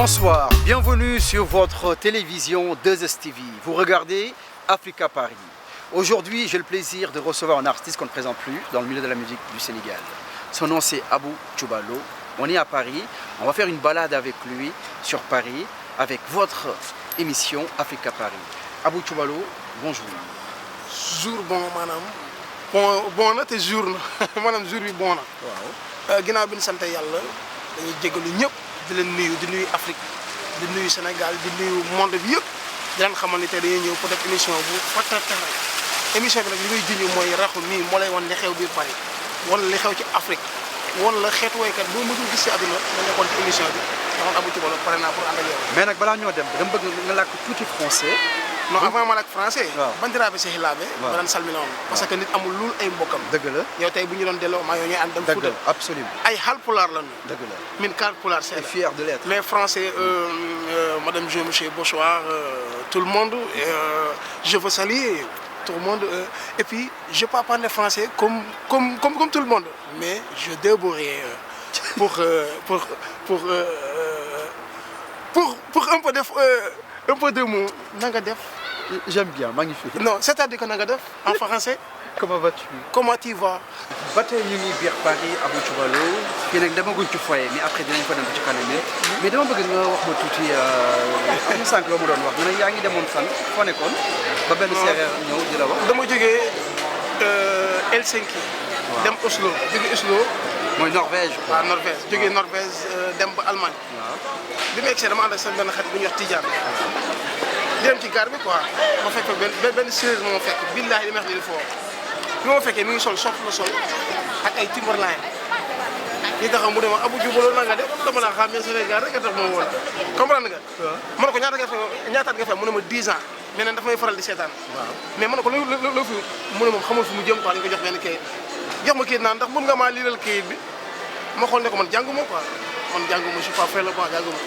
Bonsoir, bienvenue sur votre télévision 2STV. Vous regardez Africa Paris. Aujourd'hui, j'ai le plaisir de recevoir un artiste qu'on ne présente plus dans le milieu de la musique du Sénégal. Son nom c'est Abou Choubalo. On est à Paris, on va faire une balade avec lui sur Paris avec votre émission Africa Paris. Abou Choubalo, bonjour. Jour bon maanaam bon na te jour na maanaam jour bi bon na. waaw ginnaaw bi ñu sant yàlla dañuy jégalu ñëpp di leen nuyu di nuyu Afrique di nuyu Sénégal di nuyu monde bi yëpp di leen xamal ni tey dañuy ñëw pour def émission bu fàttali émission bi nag li muy junj mooy raxu mii moo lay wan li xew biir Paris wan li xew ci Afrique wan la xeetu woykat boo mësul gis ci àdduna nga nekkoon ci émission bi daxoon Abou Choubalo pare naa pour ànd ak yow. Mais nag balaa ñoo dem dama bëgg nga làkk tuuti français. non avant ma lak français. waaw bandiraaɓe sehilaaɓe. waaw ma daan salmina on. parce que nit amul lul ay mbokkam. dëgg la yow tey bu ñu doon delloo maa yow ñooy ànd dem dëgg Fuuta. la absolument. ay Haalpulaar la ñu. dëgg la min kaar pulaar je c'est suis fier de l'être. mais français madame je monsieur bonsoir tout le monde je veux saluer tout le monde et puis je peux pas parler français comme tout le monde mais je débrouille pour un peu def un peu de mots na nga def. J'aime bien, magnifique. non c'est-à-dire que na nga def en français. Comment vas-tu? comment tu vas. ba tey ñu ngi biir Paris Abou Choubalo fii nag dama guñ ci foyer mais après dinañ fa dem ci kanam mais dama bëgg nga wax ma tuuti am na sànq loo ma doon wax nga ne yaa ngi demoon fan foo nekkoon ba benn séeréer ñëw di la wax. dama jógee Helsinki. dem Oslo jógee Oslo. mooy Norvège. waaw Norvège jógee Norvège dem ba Allemagne. waaw bi ma egsee dama ànd ak seen benn xarit bu ñuy wax Tidiane. di dem ci gaar bi quoi ma fekk benn séeréer moo fekk billaahi li ma wax nii foofu. bi ma fekkee mi ngi sol sopp la sol ak ay Timberline yi taxaw mu dem Abou Choubalo na nga def dama laa xam ne Sénégal rek a tax ma woon comprendre nga. waaw ma ne ko ñaataat nga fay mu ne ma 10 ans mais nag dafa may faral di seetaan. waaw mais ma ne ko loo fi mu ne moom xamul fu mu jëm quoi dañu ko jox benn kayit jox ma kayit naan ndax mën nga maa liiral kayit bi ma xool ne ko man jànguma quoi man jànguma je suis pas fait le quoi jànguma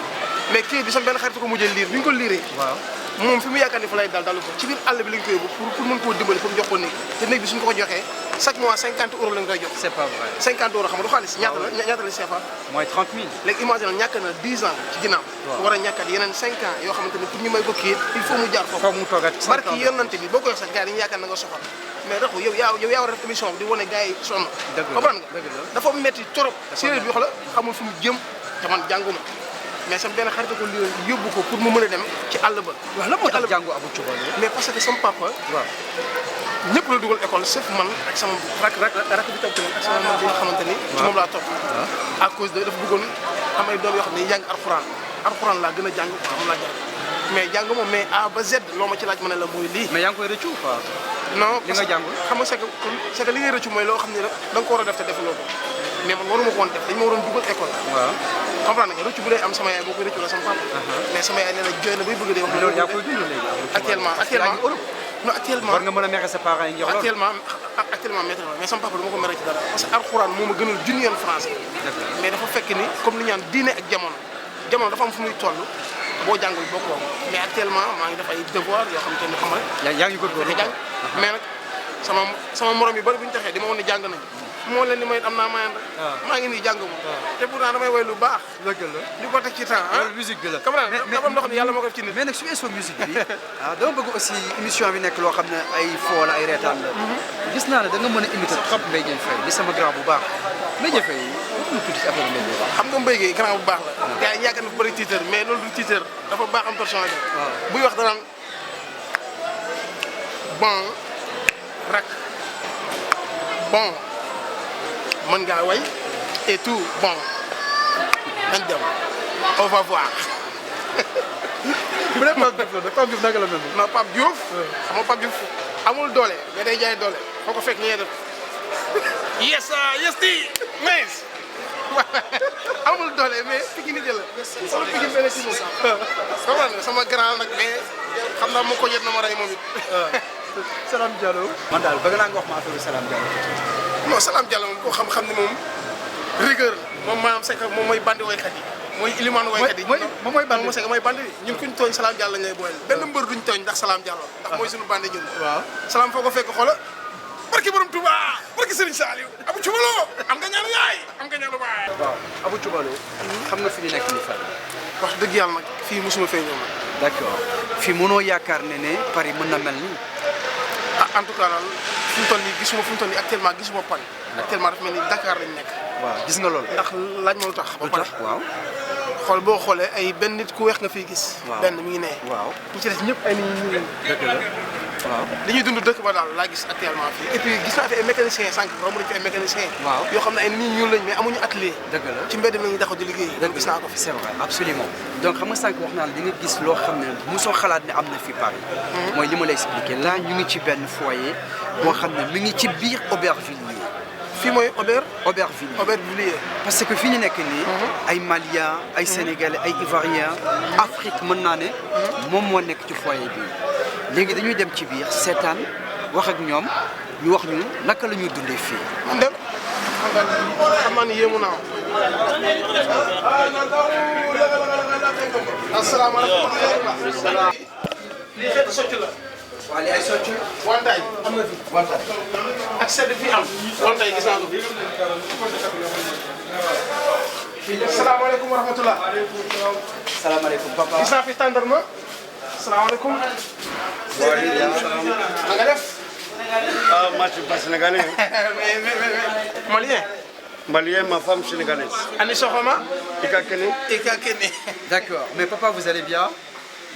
mais kayit bi sama benn xarit ko mujjee liir bi ñu ko liiree. waaw moom fi mu yaakaar ni fa lay dalu ko ci biir àll bi lañ koy yóbbu pour mën koo dimbali pour jox ko néeg te néeg bi suñ ko ko joxee chaque mois 50 euros lañ koy jox. c'est pas vrai 50 euros xam nga du xaalis ñaata la CFA. mooy 30 000. léegi imagine ñàkk na 10 ans ci ginnaaw. waaw war a ñàkkat yeneen 5 ans yoo xamante ne pour ñu may ko kii il faut mu jaar foofu. foog mu toogaat barki yonante bi boo ko wax sax gars yi dañuy yaakaar na nga soxal mais raxu yow yaa war a def émission bi di wane gars yi sonn. dëgg la comprendre nga dafa metti trop. séeréer bi wax la xamul fu mu jëm te man jànguma mais sama benn xarit ko lii yóbbu ko pour mu mën a dem ci àll ba. waaw lan moo tax jàngu Abou Choubalo. mais parce que sama papa. waaw ñëpp la dugal école sauf man ak sama rak bi topp ak sama man bi nga xamante ni. ci moom laa topp. à cause de dafa bëggoon am ay doom yoo xam ne jàng alxuraan laa gën a jàng quoi moom laa jàng mais jàng moom mais A ba Z loo ma ci laaj ma ne la mooy lii. mais yaa ngi koy rëccu quoi. non li nga jàng xam nga c'est que li ngay rëccu mooy loo xam ne rek da nga ko war a def te defaloo ko mais man waruma ko woon def dañ ma waroon dugal école. waaw comprendre nga rëccu bu dee am sama yaay boo koy rëccu la sama papa. mais sama yaay nee na jooy na bay bëgg a dee. loolu yaa koy dund léegi. actuellement non actuellement war nga mën a mere sa parents yi njox loolu. actuellement maître mais sama papa dama ko mere ci dara parce que alxuraan moo ma gënal junni yoon français. mais dafa fekk ni comme li ñu naan diine ak jamono dafa am fu muy toll boo jàngul boo ko mais actuellement maa ngi def ay devoir yoo xam te ne xam rek. yaa ngi góorgóorlu jàng mais nag sama morom yu bari bu ñu taxee di ma woon ne jàng nañu moo leen ni may am naa mayan rek. maa ngi nii jànguma. te pourtant damay woy lu baax. dëgg la di ko teg ci temps loolu musique bi la. mais dafa am loo xam ne yàlla moo ko def ci nit. mais nag su weesoo musique bi dama bëgg aussi émission bi nekk loo xam ne ay foo la ay reetaan la. gis naa ne da nga mën a imiter trop Mbaye Dièye Faye di sama grand bu baax Mbaye Dièye Faye waxuñu tuuti ci affaire Mbaye Dièye Faye. xam nga Mbaye Gueye grand bu baax la. gars yi yàgg na bëri titre mais loolu du titre dafa baax am personnalité. buy wax danaan bon rak bon mën ngaa way et tout bon nañ dem on va voir. bu dee Pape Diouf la Pape Diouf naka la mel. non Pape Diouf. xam nga Pape Diouf amul doole mais day jaay doole foo ko fekk ni def yes di mais amul doole mais Pikine nit la. sama Pikine benn ci moom. sama grand nag mais xam naa moo ko jot na ma rey moom it. Salam Diallo. man daal bëgg naa nga wax ma affaire Salam Diallo. non Salam Diallo moom koo xam ne moom rigueur moom maanaam c'est que moom mooy bandi waykat yi mooy ilimaanu waykat yi. mooy bandi c'est que mooy bandi ñun kuñ tooñ Salam Diallo lañ lay boole. benn mbër duñ tooñ ndax Salam Diallo ndax mooy suñu bandi ñun. waaw Salam foo ko fekk xoola barki borom Touba barki Serigne Saliou Abou Choubalo am nga ñaanu yaay am nga ñaanu baay. waaw Abou Choubalo. xam nga fi ñu nekk nii fan. wax dëgg yàlla nag fii mosuma fee ñëw nag. d'accord fii mënoo yaakaar ne Paris mën na mel nii. ah en tout cas daal fi mu toll nii gisuma fi mu toll nii actuellement gisuma Paris. actuellement dafa mel ni Dakar lañ nekk. waaw gis nga loolu. ndax laaj ma lu tax. ba pare waaw. xool boo xoolee ay benn nit ku weex nga fiy gis. waaw benn mi ngi ne. waaw ñi ci des ñëpp ay nit ñu ñuul. dëgg la waaw. li ñuy dund dëkk ba daal laa gis actuellement fii et puis gis naa fi ay mécaniciens sànq romb nañu fi ay mécaniciens. waaw yoo xam ne ay nit ñuul lañ mais amuñu atelier. dëgg la ci mbedd mi la ñuy taxaw di liggéey. dëgg gis naa ko fi. c'est vrai absolument donc xam nga sànq wax naa la di nga gis loo xam ne mosoo xalaat ne am na fi Paris. mooy li ma lay expliquer là ñu ngi ci benn foyer boo xam ne mi ngi ci biir Aubervilliers. fii mooy Aubervilliers. Aubervilliers. parce que fi ñu nekk nii. ay Maliens ay Sénégalais ay Ivoiriens. Afrique mën naa ne. moom moo nekk ci foyer bi léegi dañuy dem ci biir seetaan wax ak ñoom ñu wax ñu naka la ñuy dundee fii. man dem xam naa ni yéemu naa. asalaamaaleykum. lii xeetu socc la. waa li ay socc. wantaay am na fi. wantaay. ak sedd fi am. wantaay gis naa ko fi. asalaamaaleykum wa rahmatulah. salaamaaleykum papa. gis naa fi tàndarma. asalaamaaleykum. na nga def. Ah, moi je suis pas sénégalais. Malien. Malien, ma femme sénégalaise. Ani Sohoma. Ika Kene. Ika Kene. D'accord. Mais papa, vous allez bien?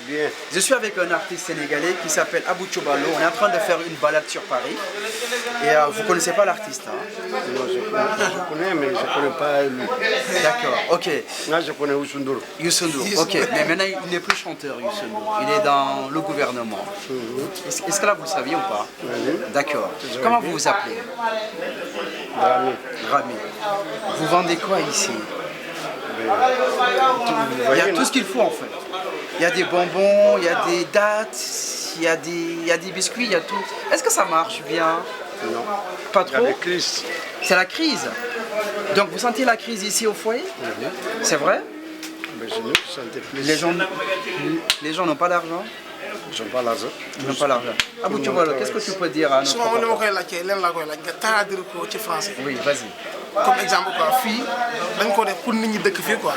Bien. Je suis avec un artiste sénégalais qui s'appelle Abou Tchobalo. On est en train de faire une balade sur Paris. Et vous ne connaissez pas l'artiste, hein? Non, je connais, mais je ne connais pas lui. D'accord, ok. Là, je connais Oussundoro. Youssou Ndour, ok. Mais maintenant, il n'est plus chanteur, Youssou Ndour. Il est dans le gouvernement. Est-ce que là, vous le saviez ou pas? Oui. D'accord. Comment vous vous appelez? Rami. Rami. Vous vendez quoi ici? Il y a tout ce qu'il faut en fait. Il y a des bonbons, il y a des dattes, il y a des biscuits, il y a tout. Est-ce que ça marche bien? Non. Pas Il y a trop? des crises. C'est la crise. Donc vous sentez la crise ici au foyer? C'est vrai? Mais je ne sentais plus. Les gens n'ont pas d'argent? Ils n'ont pas l'argent. Ils n'ont pas l'argent. Abou Tchobalo, qu'est-ce que tu peux dire à notre su ma ma papa? koy laajtee leen laa koy laaj nga traduire ko ci français. Oui, vas-y. Comme exemple quoi fii dañ ko def pour nit ñi dëkk fii quoi.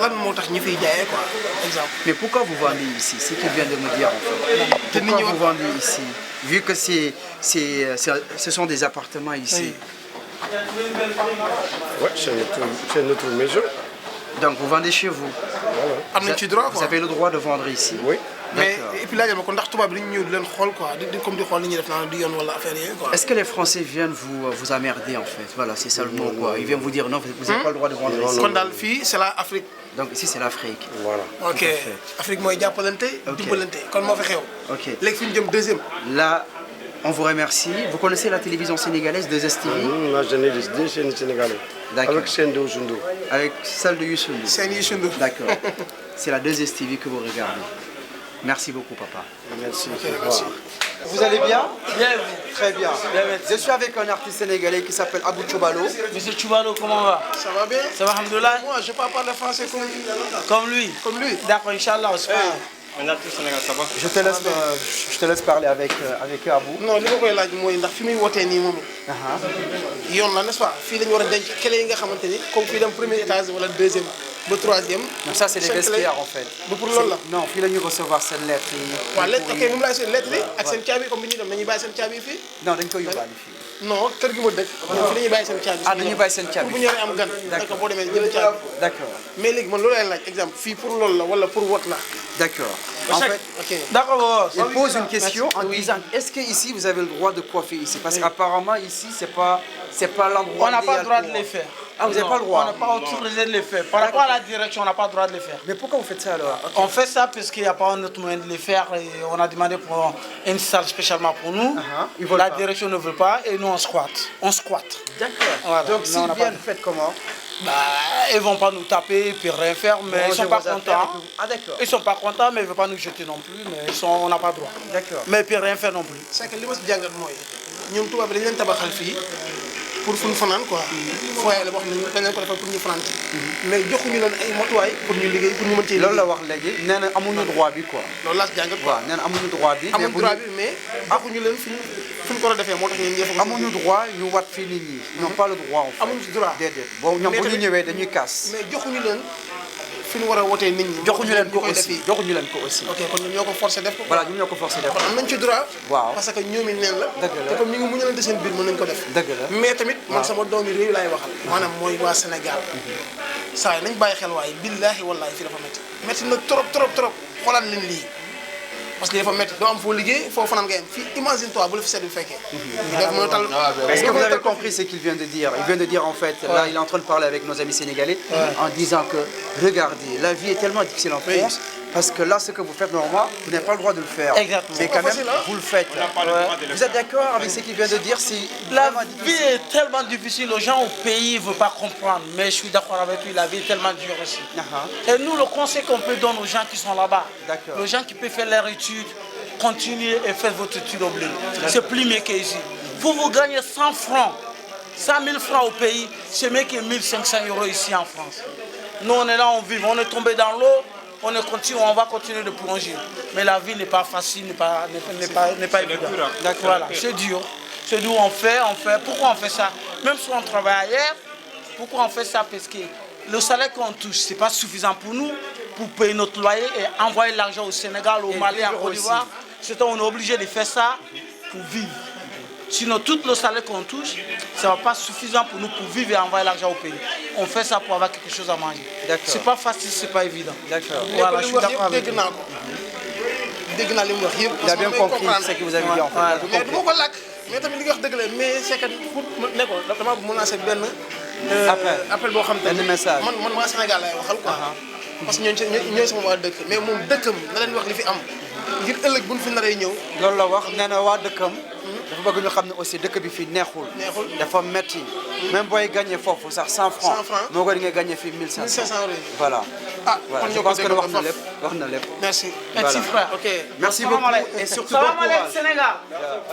lan moo tax ñu fiy jaayee quoi exemple. Mais pourquoi vous vendez ici? C'est ce qu'il vient de me dire en fait. Pourquoi vous vendez ici? Vu que ce sont des appartements ici. Oui, c'est notre maison. Donc vous vendez chez vous. am nañ ci droit Vous quoi. avez le droit de vendre ici. Oui. mais D'accord. et puis laajal ma ko ndax tubaab bi dañu ñëw di leen xool quoi di comme di xool li ñuy def naan di yoon wala affaire yooyu quoi. Est-ce que les Français viennent vous emmerder en fait? Voilà, c'est ça le mot quoi. Ils viennent vous dire non, vous n'avez pas le droit de vendre ici. kon daal fii c'est la Afrique. Donc ici c'est l'Afrique. Voilà. ok Afrique mooy jàppalante. dimbalante kon moo fi xew. Ok. léegi fi ñu jëm deuxième. Là, on vous remercie. Vous connaissez la télévision sénégalaise 2STV? Là, j'en ai deux chaînes sénégalaises. D'accord. Avec celle de Oussundoro. Avec celle de Youssou Ndour. seen Youssou Ndour. D'accord. C'est la 2STV que vous regardez. Merci beaucoup papa. Merci. merci. Vous allez bien? Bien, Très bien. Je suis avec un artiste sénégalais qui s'appelle Abou Tchobalo. Monsieur Tchoubalo, comment on va? ça va bien. Ça va, alhamdoulilah? moi je parle pas français Comme lui? comme lui. D'accord, Inch'Allah, on se parle. Je te laisse parler avec Abou. non li ma koy laaj mooy ndax fi muy wootee nii moom yoon la n'est-ce pas fii la ñu war a denc clé yi nga xamante ni comme fii dem premier étage wala deuxième ba troisième. Donc ça c'est les vestiaires en fait. bu pour loolu la. Non, fii la ñu recevoir seen lettre yi. waaw lettre ok moom laay seen lettre yi ak seen caabi comme bi ñuy dem dañuy bàyyi seen caabi fii. Non, dañ koy yóbbaale fii. non kër gi ma dëkk. ñoom fii dañuy bàyyi seen caabi. Ah, dañuy bàyyi seen caabi. pour bu ñoree am gan. d'accord boo demee jël caabi. D'accord. mais léegi man loolu lay laaj exemple fii pour loolu la wala pour wot la. D'accord. En fait, ok D'accord, il pose une question en disant est-ce que ici vous avez le droit de coiffer ici? Parce qu'apparemment ici c'est pas l'endroit. on n'a pas le idéal droit pour- de les faire. Ah, vous n'avez Non, pas le droit? On n'a pas autorisé de les faire. Par rapport à la direction, on n'a pas le droit de les faire. Mais pourquoi vous faites ça alors? On fait ça parce qu'il n'y a pas un autre moyen de les faire et on a demandé pour une salle spécialement pour nous. Ils veulent La pas. direction ne veut pas et nous on squatte. On squatte. D'accord. Voilà. Donc Non, s'ils on n'a pas viennent, de- faites comment? Bah, ils vont pas nous taper et puis rien faire, mais ils Manger sont pas vos affaires contents. et puis- Ah d'accord. Ils sont pas contents, mais ils ne veulent pas nous jeter non plus, mais on n'a pas le droit. D'accord. Mais puis rien faire non plus. c'est que li ma si jàngat mooy ñoom tubaab bi dañ leen tabaxal fii pour fu ñu fanaan quoi. foyer la boo xam ne dañ leen ko defal pour ñu fanaan ci. mais joxuñu leen ay motuwaay pour ñu liggéey pour ñu mën cee loolu la liggéey. wax léegi nee na amuñu droit bi quoi. loolu laa si jàngat quoi. waaw nee na amuñu droit bi. amuñu bu droit ñu- bi mais joxuñu leen fi ñu ko war a defee moo tax ñun ñëpp. amuñu droit ñu wat fii nit ñi. ils n'ont pas le droit en fait. amuñu droit. déedéet boobu ñoom Mais bu ñu tamit- ñëwee dañuy kaas. mais joxuñu leen fi ñu war a wootee nit ñi. joxuñu leen ko koy def aussi fii. joxuñu leen ko aussi. ok kon ñoom ñoo ko forcé def ko. voilà ñoom ñoo ko forcé def ko. kon am nañ ci droit. waaw parce que ñoom it neen la. dëgg la te comme ñu ngi muñalante seen biir mën nañ ko def. dëgg la mais tamit man sama doomi réew laay waxal. maanaam mooy waa Sénégal. saa yi nañ bàyyi xel waaye billaahi wallaahi fii dafa métti. métti na trop trop trop xoolaat leen lii. parce que dafa métti doo am foo liggéey foo fanaan nga yem fii imagine toi bu la fi sedd bu fekkee. Est-ce que vous avez compris ce qu'il vient de dire? Il vient de dire en fait, là il est en train de parler avec nos amis sénégalais en disant que regardez, la vie est tellement difficile en France parce que là ce que vous faites normalement, vous n'avez pas le droit de le faire. Exactement. Mais quand même, vous le faites. Vous êtes d'accord avec ce qu'il vient de dire? C'est La vraiment vie difficile. est tellement difficile, les gens au pays ne veulent pas comprendre, mais je suis d'accord avec lui, la vie est tellement dure ici. Et nous, le conseil qu'on peut donner aux gens qui sont là-bas, les gens qui peuvent faire leurs études, continuez et faites votre étude au blé. C'est plus mieux qu'ici. Vous gagnez 100 francs, 100 000 francs au pays, c'est mieux que 1500 € ici en France. Nous, on est là, on vit, on est tombé dans l'eau, on va continuer de plonger. Mais la vie n'est pas facile, n'est pas évidente. Voilà, c'est dur. C'est d'où on fait. Pourquoi on fait ça? Même si on travaille ailleurs, pourquoi on fait ça? Parce que le salaire qu'on touche, ce n'est pas suffisant pour nous, pour payer notre loyer et envoyer l'argent au Sénégal, au Mali, en Côte d'Ivoire. On est obligé de faire ça pour vivre. Sinon, tout le salaire qu'on touche, ça ne va pas suffisant pour nous pour vivre et envoyer l'argent au pays. On fait ça pour avoir quelque chose à manger. C'est pas facile, c'est pas évident. D'accord. Voilà, je suis d'accord avec lui. Il a bien compris ce que vous avez dit en fait. Mais du ma ko lakk mais tamit li nga wax dëgg la mais c'est que pour ne ko dama menacé benn appel boo xam te benn message man waa Sénégal lay waxal quoi parce que ñooy sama waa dëkk mais moom dëkkam na leen wax li fi am ngir ëllëg buñ fi naree ñëw loolu la wax nee na waa dëkkam dafa bëgg ñu xam ne aussi dëkk bi fii neexul dafa metti même booy gagné foofu sax 100 francs moo ko di nga gagné fii 1500 voilà voilà je pense que wax na lépp merci merci frère. ok merci beaucoup et surtout bon courage Sénégal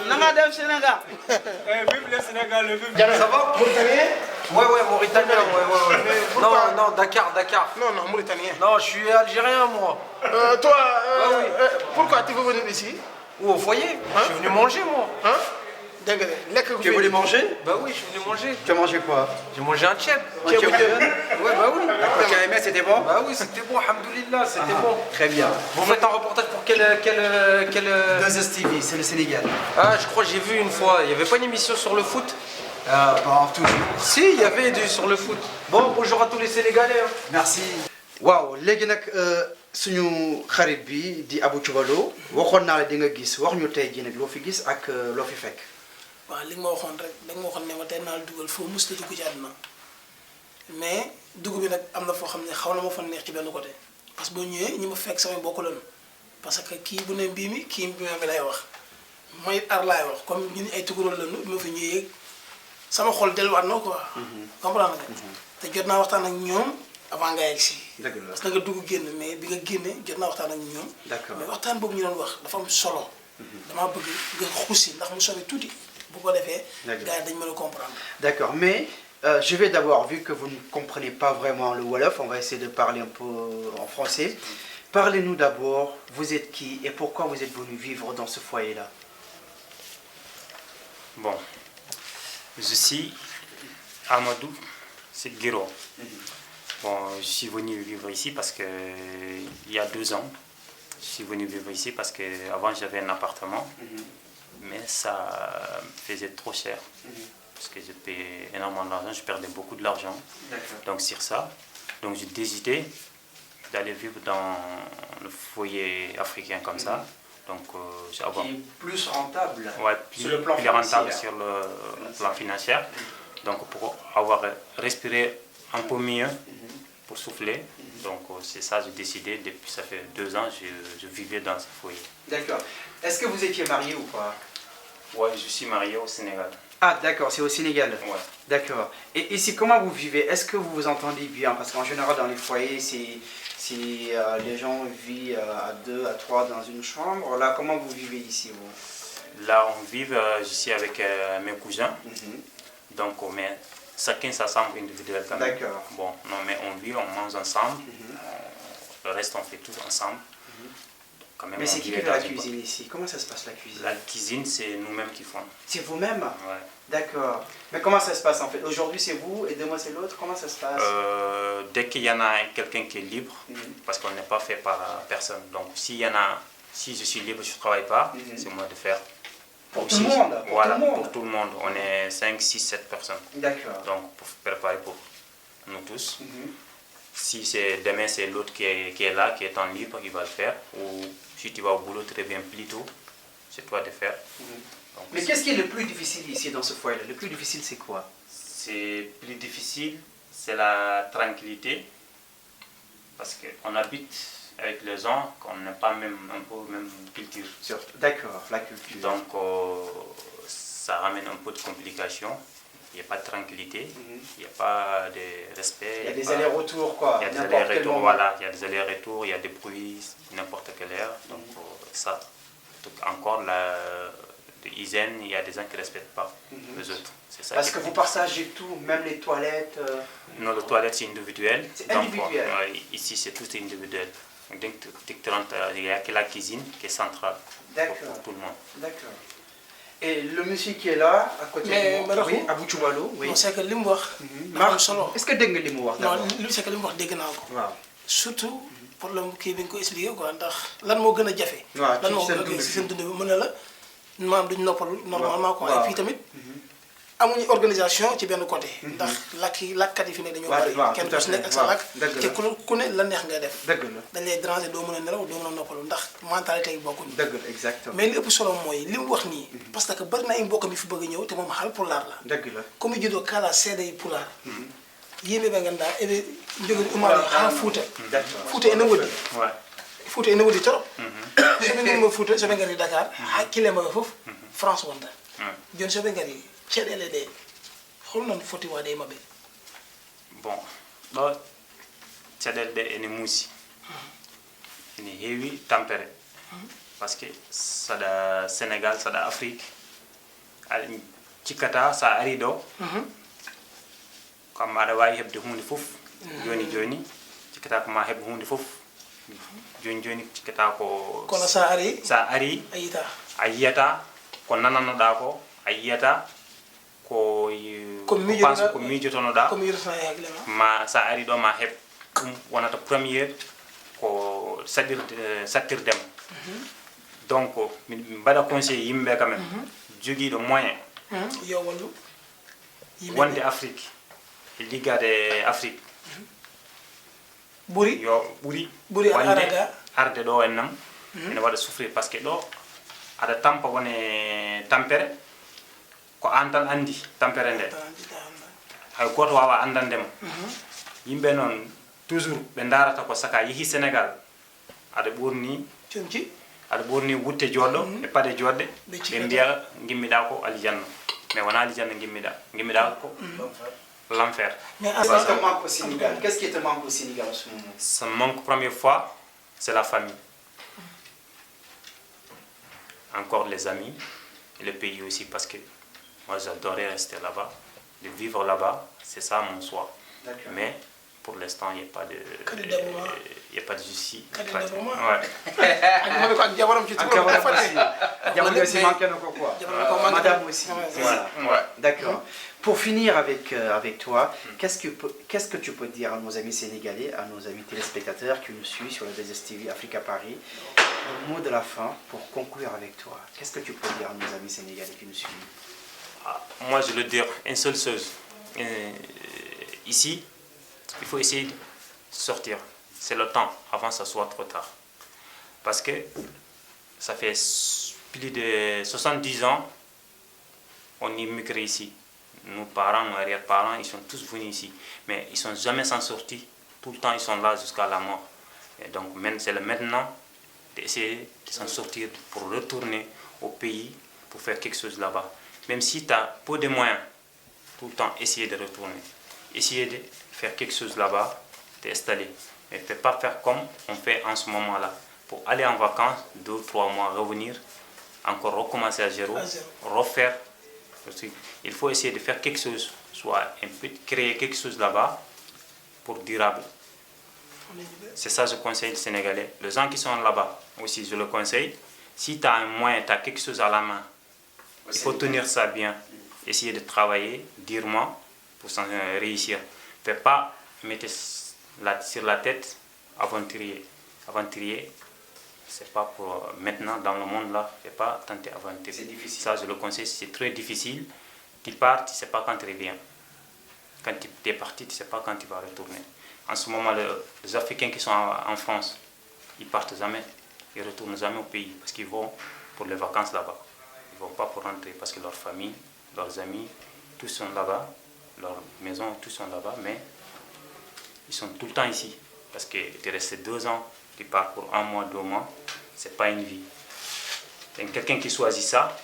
nanga def Sénégal vive le Sénégal vive ça va Mauritanien ouais Mauritanien ouais non Dakar non Mauritanien non je suis algérien moi toi pourquoi tu veux venir ici ou au foyer je suis venu manger moi dégg nga tu es venu manger? Bah oui, je suis venu manger. Tu as mangé quoi? J'ai mangé un tchèp. Ouais, bah oui. Tu as aimé, c'était bon? Bah oui, c'était bon, alhamdoulilah, c'était bon. Très bien. Vous faites un reportage pour quel... 2STV, c'est le Sénégal. Ah, je crois que j'ai vu une fois. Il n'y avait pas une émission sur le foot? Bon, toujours. Si, il y avait sur le foot. Bon, bonjour à tous les Sénégalais. Hein. Merci. Waaw léegi nag suñu xarit bi di Abou Thioubalo Lo waxoon naa la di nga gis wax ñu tey jii nag loo fi gis ak loo fi fekk. waaw li nga ma waxoon rek da nga ma waxoon ne ma tey naa la dugal foo mos la dugg ci àdduna mais dugg bi nag am na foo xam ne xaw na ma fa neex ci benn côté parce que boo ñëwee ñi ma fekk samay bokk lañu parce que kii bu ne mbii mi kii mbii mi lay wax may ar laay wax comme ñun ay tuguroon lañu bi ma fi ñëwee sama xol delluwaat na quoi. comprendre nga. te jot naa waxtaan ak ñoom avant nga yegg si. dëgg la parce que nga dugg génn mais bi nga génne jot naa waxtaan ak ñoom. d'accord mais waxtaan boobu ñu doon wax dafa am solo. damaa bëgg nga xuusi ndax mu sori tuuti. D'accord, mais je vais d'abord, vu que vous ne comprenez pas vraiment le Wolof, on va essayer de parler un peu en français. Parlez-nous d'abord, vous êtes qui et pourquoi vous êtes venu vivre dans ce foyer-là? Bon, je suis Amadou Seguiro. Bon, je suis venu vivre ici parce que il y a 2 ans, je suis venu vivre ici parce que avant j'avais un appartement. Mais ça faisait trop cher, parce que je payais énormément d'argent, je perdais beaucoup de l'argent. Donc sur ça, donc j'ai décidé d'aller vivre dans le foyer africain comme ça. Donc, qui est plus rentable, ouais, sur le plan plus rentable sur le plan financier. Donc pour avoir respiré un peu mieux, pour souffler. Donc c'est ça, j'ai décidé, depuis ça fait 2 ans, je vivais dans ce foyer. D'accord. Est-ce que vous étiez marié ou pas? Ouais, je suis marié au Sénégal. Ah d'accord, c'est au Sénégal. Ouais. D'accord. Et ici, comment vous vivez? Est-ce que vous vous entendez bien? Parce qu'en général, dans les foyers, les gens vivent à 2, à 3 dans une chambre. Là, comment vous vivez ici vous? Là, on vit, je suis avec mes cousins. Donc, mais chacun sa chambre individuelle quand même. D'accord. Bon, non, mais on vit, on mange ensemble. Le reste, on fait tout ensemble. quand même. Mais c'est on qui vit fait dans la une bonne- cuisine ici? Comment ça se passe la cuisine? La cuisine, c'est nous-mêmes qui font. C'est vous-même? Ouais. D'accord. Mais comment ça se passe en fait? Aujourd'hui c'est vous et demain c'est l'autre. Comment ça se passe? Dès qu'il y en a quelqu'un qui est libre, parce qu'on n'est pas fait par personne. Donc si je suis libre, je ne travaille pas, c'est moi de faire. Pour Aussi, tout le monde? Voilà, pour tout le monde. On est 5, 6, 7 personnes. D'accord. Donc pour préparer pour nous tous. Si c'est demain, c'est l'autre qui est là, qui est en libre, qui va le faire. Ou si tu vas au boulot, tu reviens plus tôt, c'est toi de faire. Donc, Mais qu'est-ce qui est le plus difficile ici dans ce foyer-là? Le plus difficile c'est quoi? c'est plus difficile, c'est la tranquillité. Parce qu'on habite avec les gens qu'on n'a pas même un peu même culture. D'accord, la culture. Donc ça ramène un peu de complications. Il n'y a pas de tranquillité, il n'y a pas de respect. Il y a des allers-retours quoi. Il y a des n'importe quel allers-retours, moment. voilà, il y a des allers-retours, il y a des bruits, n'importe quelle heure. Donc ça, donc, encore l'hygiène, il y a des gens qui ne respectent pas les autres. C'est ça. Parce que vous partagez tout, même les toilettes. Non, les toilettes c'est individuel. C'est Donc, individuel. ici c'est tout individuel. Donc il n'y a que la cuisine qui est centrale pour tout le monde. D'accord. Et le monsieur qui est là, à côté Mais de moi, oui, Abou Choubalo, oui. non c'est que li mu wax. Marc, am solo. est-ce que dégg nga li mu wax non d'abord? c'est que li mu wax dégg naa ko. waaw. surtout problème kii bi nga ko expliqué quoi ndax lan moo gën a jafe. waaw lan moo ci gën a jafe si seen dund bi mën na la maam duñ noppalu normalement quoi. waaw. Et puis tamit amuñu organisation ci benn côté. ndax lakkat yi fi nekk dañoo bari. waaw, kenn tout à ku si nekk fait, ak sa waaw. lakk. Dëgg la. te ku ne la neex ngay def. dëgg la dañ lay déranger doo mën a nelaw doo mën a noppalu ndax mentalité yi bokkuñu. dëgg la exactement. mais li ëpp solo mooy li mu wax nii. parce que bari na ay mbokkam yi fi bëgg a ñëw te moom xal pulaar la. dëgg la. comme judo kala seede yi pulaar. yimɓe ɓe ganduɗa eɓe jogori umare ha Fouta. Fouta ene woɗɗi. Fouta ene woɗɗi trop. soɓe garima Fouta soɓe gari Dakar hakkille maɓe foof France wonta. joni soɓe gari caɗele ɗe holnon foti waɗe e maɓɓe? Bon, ɗo caɗele ɗe ene muusi ene heewi tampere par ce que saɗa Sénégal saɗa Afrique aɗa cikkata sa ari ɗo kam aɗa wawi heɓde hunde fof joni joni cikkata ko ma heɓ hunde fof joni joni cikkata ko kono sa ari a yiyata a yiyata ko nananoɗa ko a yiyata ko pense ko miijotonoɗa ko miijotona e hakkille ma sa ari ɗo ma heɓ ɗum wonata premiére ko sattirdema donc min mbaɗa conseil yimɓe quand même joguiɗo moyen yo wallu wonde Afrique e liggade Afrique ɓuuri yo ɓuuri arada arde ɗo en nam ene waɗa souffrir par ce que ɗo aɗa tampa wone tampere ko an tan andi tampere nde hay goto wawa andandema yimɓe noon toujours ɓe darata ko saka yeehi Sénégal aɗa ɓurni conci aɗa ɓurni wutte joɗɗo e paɗe joɗɗe ɓe mbiya gimmiɗa ko aljanna mais wona aljanna gimmiɗa ko l'enfer. mais Qu'est-ce qui te manque au Sénégal? Qu'est-ce qui te manque au Sénégal en ce moment? Ça me manque première fois, c'est la famille. Encore les amis et le pays aussi parce que moi j'adorais rester là-bas, de vivre là-bas, c'est ça mon choix. Mais pour l'instant il n'y a pas de souci. Madame aussi. Voilà. D'accord. Pour finir avec toi, qu'est-ce que tu peux dire à nos amis sénégalais, à nos amis téléspectateurs qui nous suivent sur le 2STV Africa Paris? Le mot de la fin pour conclure avec toi. Qu'est-ce que tu peux dire à nos amis sénégalais qui nous suivent? Moi je veux dire une seule chose. Ici, il faut essayer de sortir. C'est le temps avant que ça soit trop tard. Parce que ça fait plus de 70 ans on immigre ici. Nos parents, nos arrière-parents, ils sont tous venus ici. Mais ils ne sont jamais s'en sortis. Tout le temps, ils sont là jusqu'à la mort. Et donc, c'est le maintenant d'essayer de s'en sortir pour retourner au pays, pour faire quelque chose là-bas. Même si tu as peu de moyens, tout le temps, essayer de retourner. Essayer de faire quelque chose là-bas, t'installer. Mais ne pas faire comme on fait en ce moment-là. Pour aller en vacances, 2 ou 3 mois, revenir, encore recommencer à zéro, refaire. Il faut essayer de faire quelque chose, soit un peu créer quelque chose là-bas pour durable. C'est ça je conseille aux Sénégalais. Les gens qui sont là-bas aussi, je le conseille. Si tu as un moyen, tu as quelque chose à la main, il faut tenir ça bien. Essayer de travailler durement pour réussir. Ne fais pas mettre sur la tête aventurier. Aventurier, c'est pas pour maintenant dans le monde là. Ne fais pas tenter aventurier. C'est difficile. Ça, je le conseille, c'est très difficile. Tu pars, tu ne sais pas quand tu reviens. Quand tu es parti, tu ne sais pas quand tu vas retourner. En ce moment, les Africains qui sont en France, ils partent jamais. Ils ne retournent jamais au pays parce qu'ils vont pour les vacances là-bas. Ils ne vont pas pour rentrer parce que leur famille, leurs amis, tous sont là-bas. Leurs maisons, tous sont là-bas. Mais ils sont tout le temps ici. Parce que tu es resté 2 ans, tu pars pour 1 mois, 2 mois. Ce n'est pas une vie. Et quelqu'un qui choisit ça,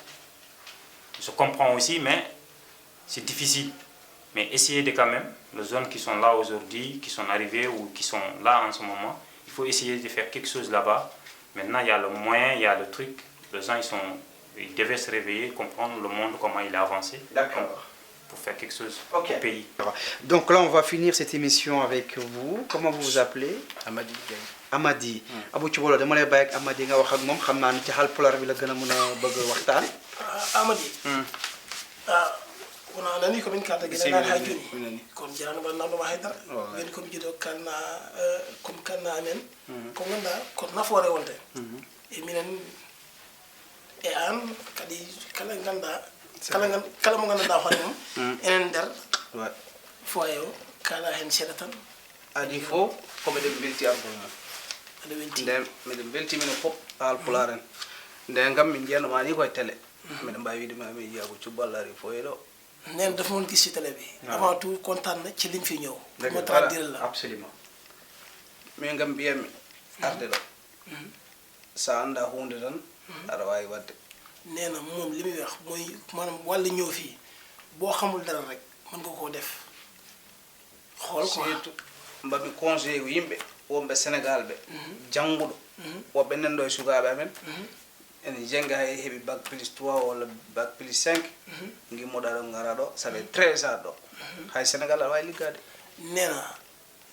je comprends aussi, mais c'est difficile. Mais essayez de quand même, les jeunes qui sont là aujourd'hui, qui sont arrivés ou qui sont là en ce moment, il faut essayer de faire quelque chose là-bas. Maintenant, il y a le moyen, il y a le truc. Les gens, ils devaient se réveiller, comprendre le monde, comment il a avancé. D'accord. Pour faire quelque chose au pays. Donc là, on va finir cette émission avec vous. Comment vous vous appelez? Amady. Amady. Abou ci wolo dama lay bàyyi ak Amady nga wax ak moom xam naa ni ci Haalpulaar bi la gën a mën a bëgg waxtaan. Amady. Kuna nani ko min kata gina na ha joni kon jarano ba nando ma haydara wen ko mi jido kanna comme kanna amen ko nganda ko nafoore wonte e minen e an kadi kala ganda kala mo ganda hoore mum enen der foyo kala hen sedatan adi fo ko be dem belti arbo ade wenti ndem medem belti min fop Haalpulaar en ndem gam min jeno ma ni koy télé medem mbawi wiide ma mi jaago ci ballari foyo do neen dafa mën gis ci télé bi avant tout kontaan na ci liñ fi ñëw ma traduire la absolument min gam biyami arde do sa anda hunde tan aɗa wawi wadde nee na moom li muy wax mooy maanaam wàllu ñëw fii boo xamul dara rek mën nga koo def xool ko surtout mbaɗi conseil ko yimɓe wonɓe Sénégal ɓe jannguɗo woɓɓe nan ɗo e sukaɓe amen ene jenga hay heɓi bac plus 3 walla bac plus 5 gimmoɗa ɗo gara ɗo saɗa 13 ans ɗo hay Sénégal aɗa wawi liggade nee na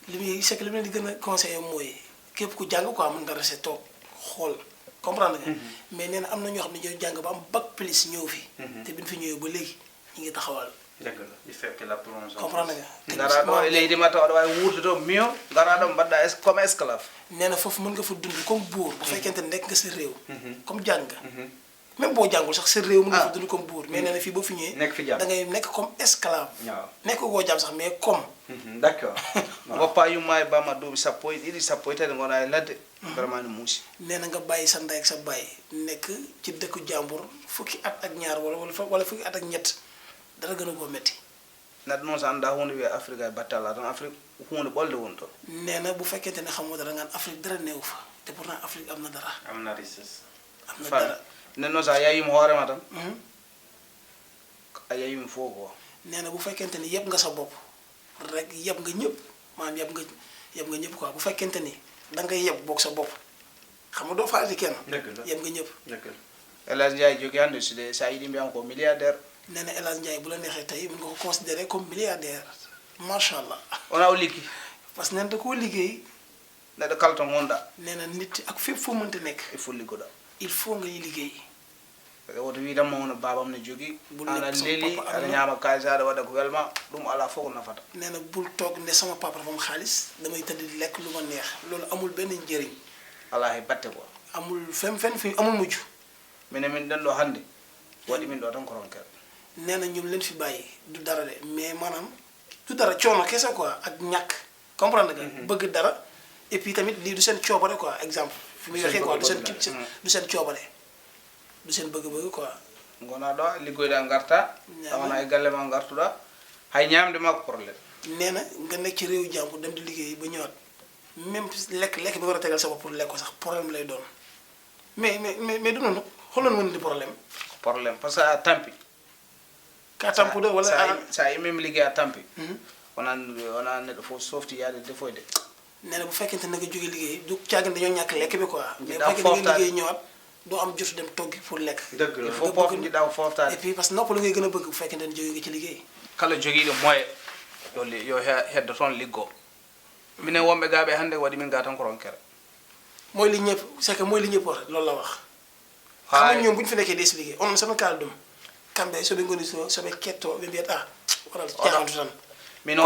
li muy c'est que li mu leen di gën a conseillé mooy képp ku jàng quoi mën nga rester toog xool comprendre nga mais nee na am na ñoo xam ne ñoo jàng ba am bac plus ñëw fi te bi ñu fi ñëwee ba léegi ñu ngi taxawal dëgg la il fait que la plongeon comprendre nga gara ɗo e leydi ma taw aɗa wawi wurde to miyo gara ɗo mbaɗɗa comme esclave nee na foofu mën nga fa dund comme buur bu fekkente ne nekk nga sa réew comme jàng nga même boo jàngul sax sa réew mën nga fa dund comme buur mais nee na fii boo fi ñëwee nekk fi jàmm da ngay nekk comme esclave waaw nekk koo jàmm sax mais comme d'accord goppa yumma e bamma duuɓi sappo e ɗiɗi sappo e tati gona e ladde vraiment ne muusi nee na nga bàyyi sa ndey ak sa bàyyi nekk ci dëkku jàmbur fukki at ak ñaar wala fukki at ak ñett dara gën a koo métti neɗɗo noon so anda hunde wiye Afrique ay battalla tan Afrique hunde ɓolde woni toon nee na bu fekkente ne xamoo dara ngaan Afrique dara neewu fa te pourtant Afrique am na dara am na richesse am na dara nen noon sa yayima hoorema tan a yayima fof ko nee na bu fekkente ni yëpp nga sa bopp rek yëpp nga ñëpp maanaam yëpp nga ñëpp quoi bu fekkente ni da ngay yëpp boog sa bopp xam nga doo faati kenn yëpp nga ñëpp dëgg la El Hadj Ndiaye jogi hannde sude sa yiɗi mbiyam ko milliardaire nee na El Hadj Ndiaye bu la neexee tey mën nga ko considérer comme milliardaire macha allah wona o liggi parce que nee na da koo liggéey neɗɗo kala to gonɗa nee na nit ak fépp foo mënta nekk il faut liggoɗa il faut ngay liggéey woto wiidanma hono babam ne jogui Bul ana nekk sama leeli papa am aɗa na. ñaama kalis aɗa waɗa ko welma ɗum ala fof ko nafata nee na bul toog ne sama papa dafa am xaalis damay tëdd di lekk lu ma neex loolu amul benn njëriñ ala he batte quoi amul fenn fi amul mujj minen min ɗen ɗo hannde waɗi min ɗo tan koronkel nee na ñoom leen fi bàyyi du dara de mais maanaam du dara coono kese quoi ak ñàkk comprendre nga bëgg dara et puis tamit lii du seen coobare quoi exemple fi muy waxee quoi du seen coobare du seen bëgg-bëgg quoi gona ɗo liggoyɗa garta tawana e galle ma gartuɗa hay ñamde ma ko probléme nee na nga nekk ci réewu jàmbur dem di liggéey ba ñëwaat même lekk bi war a tegal sa bopp pour lekk ko sax problème lay doon mais du noonu xooloon mën di problème parce que a tampi ka tampude wala sa yimmimi liggéey a tampi wona neɗɗo fof softi yaade defoyde nee na bu fekkente na nga jóge liggéey du caagin dañoo ñàkk lekk bi quoi mais bu daa fekkee da nga fooftaat. liggéey ñëwaat doo am jotu dem toggi pour lekk dëgg la il faut poof jiɗɗa ko foftade et puis parce que noppalu ngay gën a bëgg bu fekkente ne jóge nga ci liggéey kala joguiɗo moye yo heddo toon liggo mine wonɓe gaaɓe hannde waɗi min gaa tan ko ronkere mooy li ñëpp c'est que mooy li ñëpp wax loolu la wax xam nga ñoom bu ñu fi nekkee di expliqué onon soɓe kaala ɗum kamɓe soɓe ngoni soɓe ketto ɓe mbiyata waɗal jahantu tan min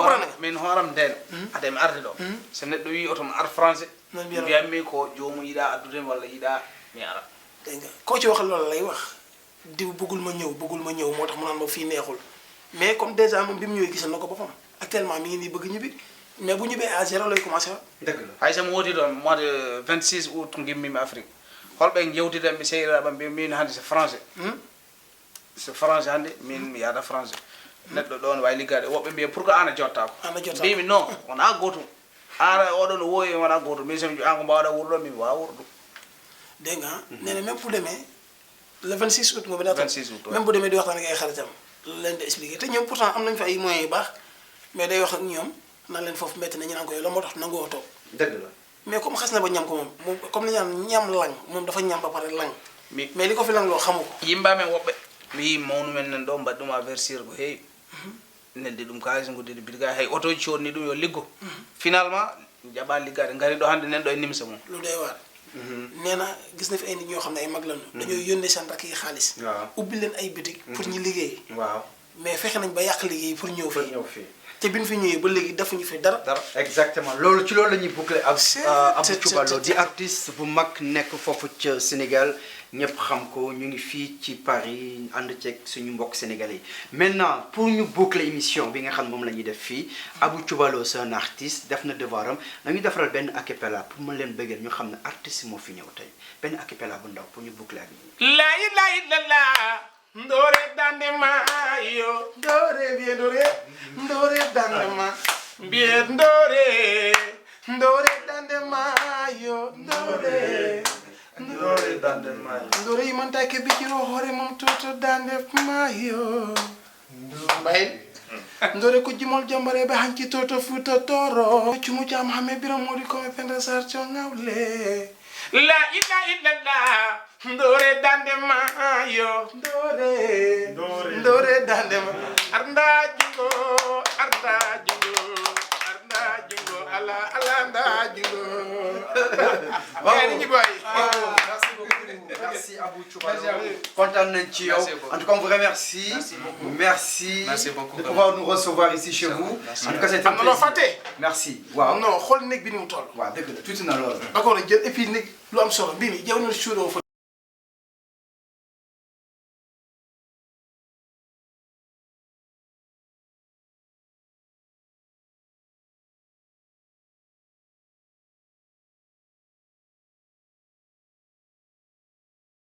hooram nden ade mi arde ɗo so neɗɗo wi otomo ar français mbiyatmi ko jomum yiɗa addude walla yiɗa mi ara dégg nga koo ci waxal loolu lay wax diw bëggul ma ñëw moo tax mu naan ma fii neexul mais comme déjà moom bi mu ñëwee gisal na ko boppam actuellement mi ngi nii bëgg ñibbi mais bu ñibbee à zéro lay commencé wa dëgg la hay somo woodi ɗon mois de 26 août gimmimi afrique holɓe jewtidanɓe sehiraɓe mbi min hannde c'est français so français hannde min mi yahata français neɗɗo ɗon wawi liggade woɓɓe mbiya pour que an a jottako mbimi non wona gotum an oɗon wooyi wona gotum min somi an ko mbawɗa wuuro ɗo min wawa wuuro ɗum dégg nga nee na même bu demee le 26 août nga bi 26 août même bu demee di waxtaan ak ay xaritam lu leen di expliqué te ñoom pourtant am nañ fa ay moyens yu baax mais day wax ak ñoom naan leen foofu métti na ñu naan ko yow la moo tax nangoo toog dëgg la mais comme xas na ba ñam ko moom comme li ñaan ñam lang moom dafa ñam ba pare lang mais li ko fi lang loo xamu ko yimɓamen woɓɓe mi yi mawnumen nan ɗo mbaɗi ɗum avertir ko heewi neldi ɗum kalis guddide bidiga hay auto ji codni ɗum yo liggo finalement jaɓa liggade ngari ɗo hannde nen ɗo e nimsa mum lu doy waar nee na gis na fi ay nit ñoo xam ne ay mag lañu dañoo yónnee seen rakk yi xaalis ubbi leen ay bitig pour ñu liggéey waaw mais fexe nañ ba yàq liggéey pour ñëw fii te bi ñu fi ñëwee ba léegi defuñu fi dara exactement loolu ci loolu la ñuy boucler ak Abou Thioubalo di artiste bu mag nekk foofu ca Sénégal ñëpp xam ko ñu ngi fii ci Paris ànd ceeg suñu mbokk sénégalais maintenant pour ñu boucler émission bi nga xam moom la ñuy def fii Abou Thioubalo c'est un artiste def na devoiram nañu defaral benn a cappella pour mën leen bëggeel ñu xam ne artiste moo fi ñëw tey benn a cappella bu ndaw pour ñu boucler ak ñi la ilaha illallah ndore dande ma yo ndore bien ndore dande ma bien ndore dande ma yo ndore dande ma ndore yi man tay ke bi jiro hore mom toto dande ma yo bay ndore ko jimol jambare be hanki toto futa toro cumu jam hame biro modi ko me penda sar cho ngawle la ilaha illallah ndore dande ma yo ndore dande ma arnda jingo ala nda jingo merci Abou Thioubalo kontaan nañ ci yow en tout cas on vous remercie merci beaucoup de pouvoir nous recevoir ici chez vous en tout cas c'est un plaisir merci waaw non xool néeg bi ni mu toll waaw dëgg la tuuti na loolu d'accord jël et puis néeg lu am solo bii nii jaw na suuroo fa